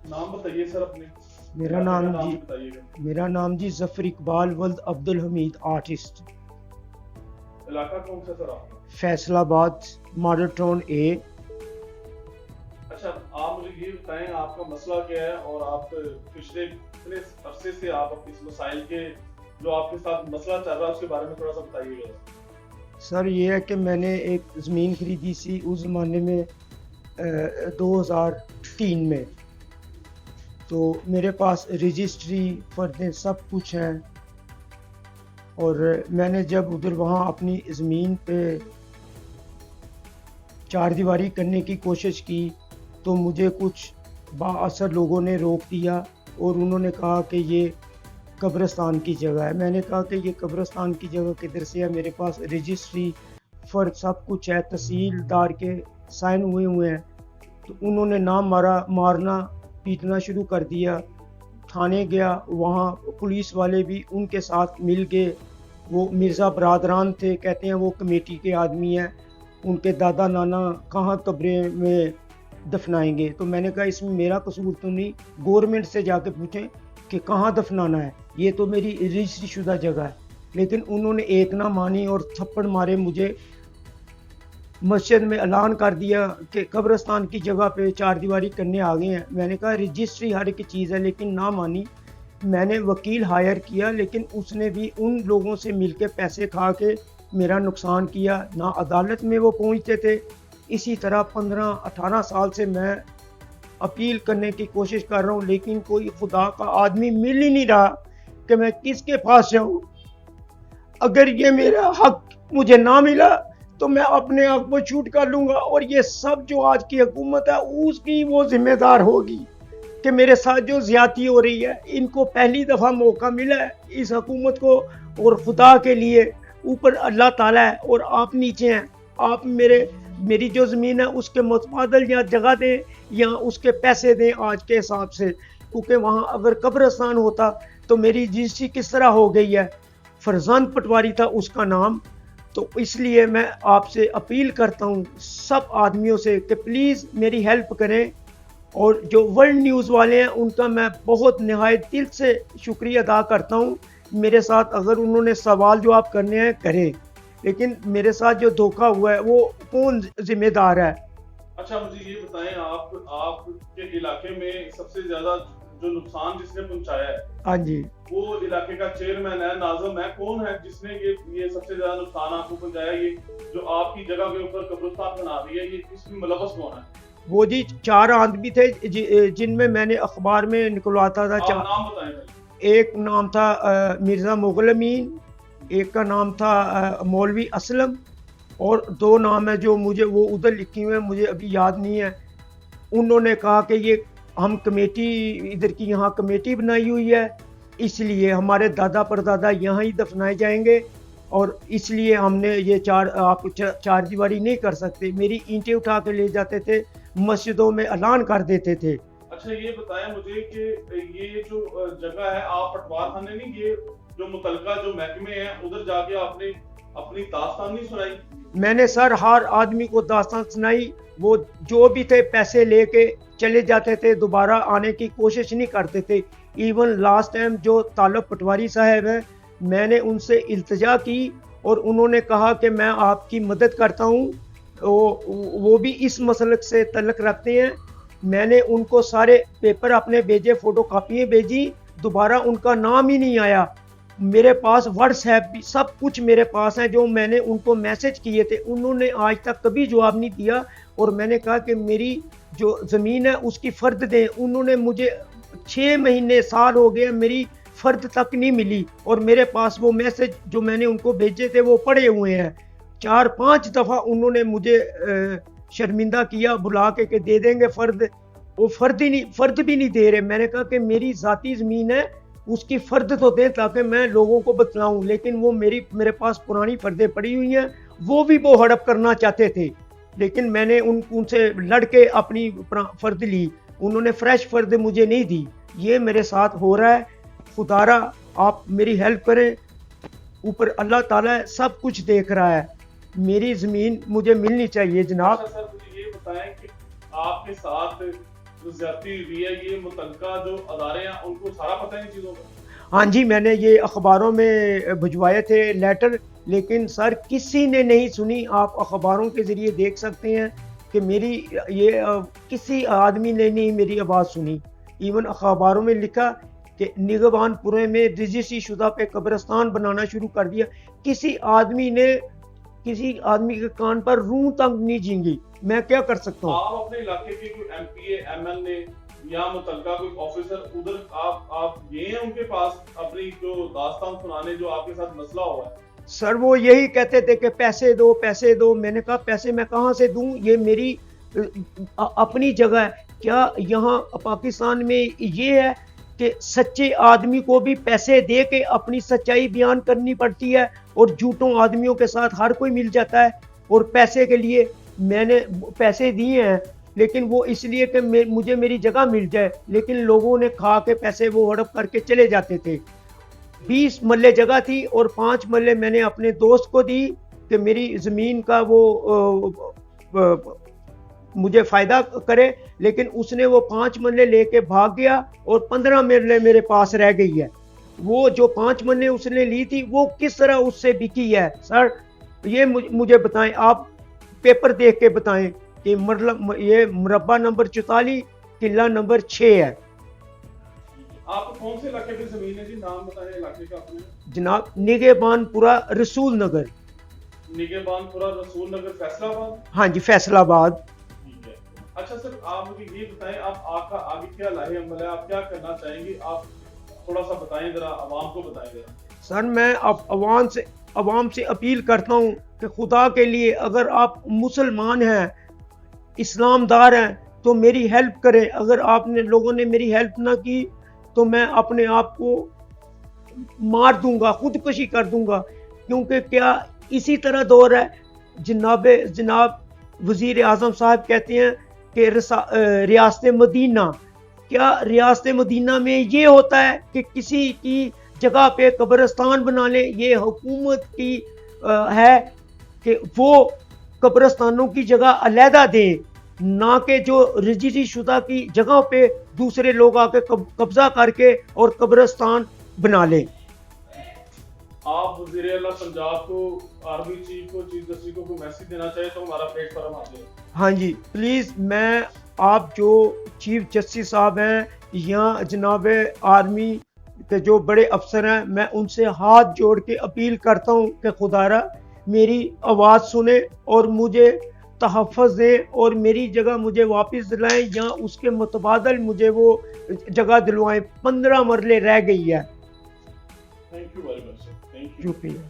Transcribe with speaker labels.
Speaker 1: नाम बताइए सर अपने।
Speaker 2: मेरा
Speaker 1: इलाके का
Speaker 2: नाम
Speaker 1: नाम
Speaker 2: जी
Speaker 1: भी बताइएगा।
Speaker 2: मेरा नाम जी जफर इकबाल वल्द अब्दुल हमीद आर्टिस्ट।
Speaker 1: इलाका कौन सा सर आपका?
Speaker 2: फैसलाबाद, मॉडल टाउन ए।
Speaker 1: अच्छा, आप मुझे ये बताएं आपका मसला क्या है, और आप पिछले कितने अरसे से आप इस मसाइल के, जो आपके साथ मसला चल रहा है उसके बारे में थोड़ा सा बताइएगा।
Speaker 2: सर ये है कि मैंने एक ज़मीन खरीदी सी उस ज़माने में 2003 में। तो मेरे पास रजिस्ट्री फर्दें सब कुछ हैं। और मैंने जब उधर वहाँ अपनी ज़मीन पे चार दीवारी करने की कोशिश की तो मुझे कुछ बाअसर लोगों ने रोक दिया और उन्होंने कहा कि ये कब्रिस्तान की जगह है। मैंने कहा कि ये कब्रिस्तान की जगह किधर से है, मेरे पास रजिस्ट्री फर्द सब कुछ है, तहसीलदार के साइन हुए हैं। तो उन्होंने मारना पीटना शुरू कर दिया। थाने गया, वहाँ पुलिस वाले भी उनके साथ मिल के, वो मिर्ज़ा बरादरान थे, कहते हैं वो कमेटी के आदमी हैं, उनके दादा नाना कहाँ कब्रे में दफनाएंगे। तो मैंने कहा इसमें मेरा कसूर तो नहीं, गवर्नमेंट से जाके पूछें कि कहाँ दफनाना है, ये तो मेरी रजिस्ट्री शुदा जगह है। लेकिन उन्होंने एक ना मानी और थप्पड़ मारे मुझे। मस्जिद में ऐलान कर दिया कि कब्रिस्तान की जगह पे चार दीवारी करने आ गए हैं। मैंने कहा रजिस्ट्री हर एक चीज़ है, लेकिन ना मानी। मैंने वकील हायर किया, लेकिन उसने भी उन लोगों से मिलके पैसे खा के मेरा नुकसान किया। ना अदालत में वो पहुंचते थे। इसी तरह 15-18 साल से मैं अपील करने की कोशिश कर रहा हूं, लेकिन कोई खुदा का आदमी मिल ही नहीं रहा कि मैं किसके पास जाऊं। अगर ये मेरा हक मुझे ना मिला तो मैं अपने आप को शूट कर लूंगा, और ये सब जो आज की हुकूमत है उसकी वो जिम्मेदार होगी कि मेरे साथ जो ज्यादती हो रही है। इनको पहली दफ़ा मौका मिला है इस हुकूमत को, और खुदा के लिए ऊपर अल्लाह ताला है और आप नीचे हैं। आप मेरी जो ज़मीन है उसके मुतबादल या जगह दें या उसके पैसे दें आज के हिसाब से, क्योंकि वहाँ अगर कब्रिस्तान होता तो मेरी रजिस्ट्री किस तरह हो गई है। फरजान पटवारी था उसका नाम। तो इसलिए मैं आपसे अपील करता हूँ सब आदमियों से कि प्लीज़ मेरी हेल्प करें। और जो वर्ल्ड न्यूज़ वाले हैं उनका मैं बहुत नहायत दिल से शुक्रिया अदा करता हूँ। मेरे साथ अगर उन्होंने सवाल जो आप करने हैं करें, लेकिन मेरे साथ जो धोखा हुआ है वो कौन जिम्मेदार है।
Speaker 1: अच्छा, मुझे ये बताएं, आप आपके इलाके में सबसे ज्यादा जो नुकसान जिसने पहुंचाया है,
Speaker 2: हाँ जी।
Speaker 1: वो इलाके का चेयरमैन है, नाज़िम है, कौन है जिसने ये सबसे ज्यादा नुकसान आपको पहुंचाया? ये जो आपकी जगह के ऊपर कब्रिस्तान बना दी है, ये इसमें मुलव्वस कौन है?
Speaker 2: वो जी 4 आदमी थे जिनमें मैंने अखबार में निकलवाता था।
Speaker 1: आप नाम बताएं भाई।
Speaker 2: एक नाम था मिर्ज़ा मुग़ल अमीन, एक का नाम था मौलवी असलम, और 2 नाम है जो मुझे वो उधर लिखी हुए हैं, मुझे अभी याद नहीं है। उन्होंने कहा कि ये हम कमेटी इधर की यहाँ कमेटी बनाई हुई है, इसलिए हमारे दादा परदादा यहाँ ही दफनाए जाएंगे, और इसलिए हमने ये आप चार दीवारी नहीं कर सकते। मेरी ईंटें उठा के ले जाते थे, मस्जिदों में ऐलान कर देते थे।
Speaker 1: अच्छा, ये बताएं मुझे कि ये जो जगह है, आप पटवार खाने नहीं, ये जो मुतलका जो महकमे हैं उधर जाके आपने अपनी दास्तान नहीं सुनाई?
Speaker 2: मैंने सर हर आदमी को दास्तान सुनाई। वो जो भी थे पैसे लेके चले जाते थे, दोबारा आने की कोशिश नहीं करते थे। इवन लास्ट टाइम जो तालब पटवारी साहब हैं, मैंने उनसे इल्तिजा की और उन्होंने कहा कि मैं आपकी मदद करता हूँ। वो भी इस मसलक से तल्लक रखते हैं। मैंने उनको सारे पेपर अपने भेजे, फ़ोटो कापियाँ भेजी, दोबारा उनका नाम ही नहीं आया। मेरे पास व्हाट्सएप भी सब कुछ मेरे पास है, जो मैंने उनको मैसेज किए थे उन्होंने आज तक कभी जवाब नहीं दिया। और मैंने कहा कि मेरी जो ज़मीन है उसकी फ़र्द दें, उन्होंने मुझे 6 महीने साल हो गए मेरी फ़र्द तक नहीं मिली, और मेरे पास वो मैसेज जो मैंने उनको भेजे थे वो पड़े हुए हैं। 4-5 दफ़ा उन्होंने मुझे शर्मिंदा किया बुला के दे देंगे फ़र्द, वो फ़र्द भी नहीं दे रहे। मैंने कहा कि मेरी ज़ाती ज़मीन है, उसकी फ़र्द तो दें ताकि मैं लोगों को बतलाऊं, लेकिन वो मेरे पास पुरानी फ़र्दें पड़ी हुई हैं, वो भी वो हड़प करना चाहते थे। लेकिन मैंने उनसे लड़ के अपनी फ़र्द ली, उन्होंने फ्रेश फ़र्द मुझे नहीं दी। ये मेरे साथ हो रहा है। खुदारा आप मेरी हेल्प करें, ऊपर अल्लाह ताला है, सब कुछ देख रहा है। मेरी ज़मीन मुझे मिलनी चाहिए जनाब।
Speaker 1: अच्छा सर, मुझे ये बताएं कि आपके साथ जो ज्यादती हुई है, ये मुतलका जो अदारे हैं उनको सारा पता है इन चीजों का?
Speaker 2: हाँ जी, मैंने ये अखबारों में भिजवाए थे लेटर, लेकिन सर किसी ने नहीं सुनी। आप अखबारों के ज़रिए देख सकते हैं कि मेरी ये किसी आदमी ने नहीं मेरी आवाज़ सुनी। इवन अखबारों में लिखा कि निगहबानपुरे में रजिस्ट्री शुदा पे कब्रिस्तान बनाना शुरू कर दिया। किसी आदमी के कान पर रूह तक नहीं झींगी। मैं क्या कर सकता हूँ?
Speaker 1: आप अपने इलाके के कोई एमपीए, एमएलए या मुतलका कोई ऑफिसर उधर आप गए हैं उनके पास अपनी जो दास्तान सुनाने, जो आपके साथ मसला हुआ है?
Speaker 2: सर वो यही कहते थे कि पैसे दो पैसे दो। मैंने कहा पैसे मैं कहाँ से दूं, ये मेरी अपनी जगह है। क्या यहाँ पाकिस्तान में ये है कि सच्चे आदमी को भी पैसे दे के अपनी सच्चाई बयान करनी पड़ती है और झूठों आदमियों के साथ हर कोई मिल जाता है? और पैसे के लिए मैंने पैसे दिए हैं, लेकिन वो इसलिए कि मुझे मेरी जगह मिल जाए, लेकिन लोगों ने खा के पैसे वो हड़प करके चले जाते थे। 20 मरले जगह थी और 5 मरले मैंने अपने दोस्त को दी कि मेरी ज़मीन का वो मुझे फ़ायदा करे, लेकिन उसने वो 5 मरले लेके भाग गया और 15 मरले मेरे पास रह गई है। वो जो 5 मरले उसने ली थी वो किस तरह उससे बिकी है? सर ये मुझे बताएं, आप पेपर देख के बताएं कि मतलब ये मुरब्बा नंबर 44 किला नंबर 6 है।
Speaker 1: आपको कौन से इलाके की जमीन है जी? नाम बताएं इलाके का अपने।
Speaker 2: जनाब निगहबानपुरा रसूल नगर।
Speaker 1: निगहबानपुरा रसूल नगर, फैसलाबाद?
Speaker 2: हाँ जी, फैसलाबाद।
Speaker 1: ठीक है। अच्छा सर, आप मुझे ये बताएं, आप आपका आगे क्या लाहे अमल है, आप क्या करना चाहेंगे? आप थोड़ा सा बताएं, जरा आवाम को बताएं जरा।
Speaker 2: सर मैं अब अवाम से अपील करता हूँ कि खुदा के लिए अगर आप मुसलमान हैं, इस्लामदार हैं, तो मेरी हेल्प करें। अगर आपने लोगों ने मेरी हेल्प ना की तो मैं अपने आप को मार दूंगा, खुदकुशी कर दूंगा। क्योंकि क्या इसी तरह दौर है? जनाब वज़ीर आज़म साहब कहते हैं कि रियासत मदीना, क्या रियासत मदीना में ये होता है कि किसी की जगह पे कब्रिस्तान बना ले? ये हुकूमत की है कि वो कब्रिस्तानों की जगह अलहदा दे, ना कि जो रजिस्ट्री शुदा की जगहों पे दूसरे लोग आके कब्जा करके और कब्रिस्तान बना ले।
Speaker 1: आप वज़ीर आला पंजाब को, आर्मी चीफ को, चीफ जस्टिस को कोई मैसेज देना चाहे तो हमारा प्लेटफॉर्म आप दें।
Speaker 2: हाँ जी, प्लीज़ मैं आप जो चीफ जस्टिस साहब हैं या जनाब आर्मी के जो बड़े अफसर हैं, मैं उनसे हाथ जोड़ के अपील करता हूँ कि खुदारा मेरी आवाज़ सुने और मुझे तहफ़्फ़ुज़ दें और मेरी जगह मुझे वापस दिलाएं या उसके मुतबादल मुझे वो जगह दिलवाएं। 15 मरले रह गई है।
Speaker 1: Thank you very much sir, thank you.
Speaker 2: शुक्रिया।